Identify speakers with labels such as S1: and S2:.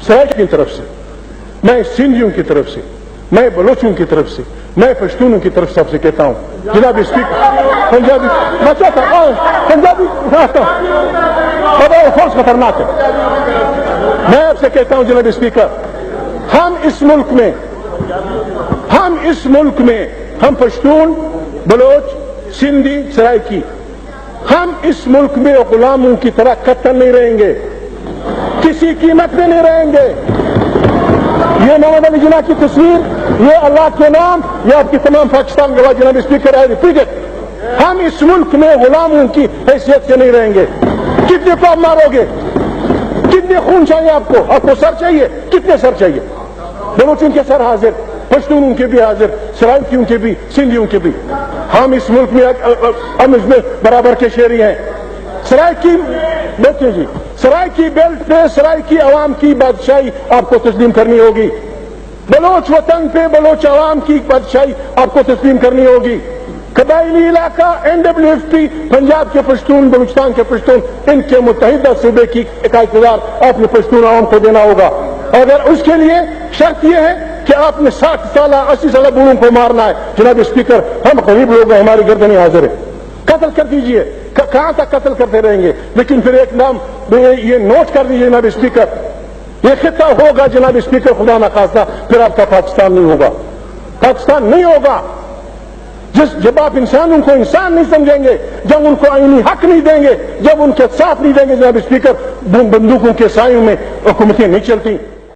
S1: سرائکی کی طرف سے، میں سندھیوں کی طرف سے، میں بلوچوں کی طرف سے، میں پشتونوں کی طرف سے آپ سے کہتا ہوں جناب اسپیکر، پنجابی پنجابی فورس خطرناک ہے. میں آپ سے کہتا ہوں جناب اسپیکر، ہم اس ملک میں ہم پشتون، بلوچ، سندھی، سرائکی، ہم اس ملک میں غلاموں کی طرح قتل نہیں رہیں گے، کسی قیمت میں نہیں رہیں گے. یہ محمد علی جناح کی تصویر، یہ اللہ کے نام، یہ آپ کی تمام پاکستان گواہ جناب اسپیکر ہے، ریپیٹ اٹ. ہم اس ملک میں غلاموں کی حیثیت سے نہیں رہیں گے. کتنے کو آپ مارو گے؟ کتنے خون چاہیے آپ کو؟ آپ کو سر چاہیے؟ کتنے سر چاہیے؟ بلوچوں کے سر حاضر، پشتونوں کے بھی حاضر، سرائکیوں کے بھی، سندھیوں کے بھی. ہم اس ملک میں ہم اس میں برابر کے شہری ہیں. سرائکی دیکھیے جی، سرائکی بیلٹ پہ سرائکی عوام کی بادشاہی آپ کو تسلیم کرنی ہوگی. بلوچ وطن پہ بلوچ عوام کی بادشاہی آپ کو تسلیم کرنی ہوگی. قبائلی علاقہ NWFP، پنجاب کے پشتون، بلوچستان کے پشتون، ان کے متحدہ صوبے کی اقتدار آپ نے پشتون عوام کو دینا ہوگا. اگر اس کے لیے شرط یہ ہے کہ آپ نے 60 سالہ 80 سالہ بوڑھوں کو مارنا ہے. جناب اسپیکر، ہم غریب لوگ ہیں، ہماری گردنیں حاضر ہے، قتل کر دیجئے. کہاں تک قتل کرتے رہیں گے؟ لیکن پھر ایک نام یہ نوٹ کر دیجئے جناب اسپیکر، یہ خطہ ہوگا جناب اسپیکر، خدا نہ خواستہ پھر آپ کا پاکستان نہیں ہوگا. پاکستان نہیں ہوگا جب آپ انسانوں کو انسان نہیں سمجھیں گے، جب ان کو آئینی حق نہیں دیں گے، جب ان کے ساتھ نہیں دیں گے. جناب اسپیکر، بندوقوں کے سایوں میں حکومتیں نہیں چلتی.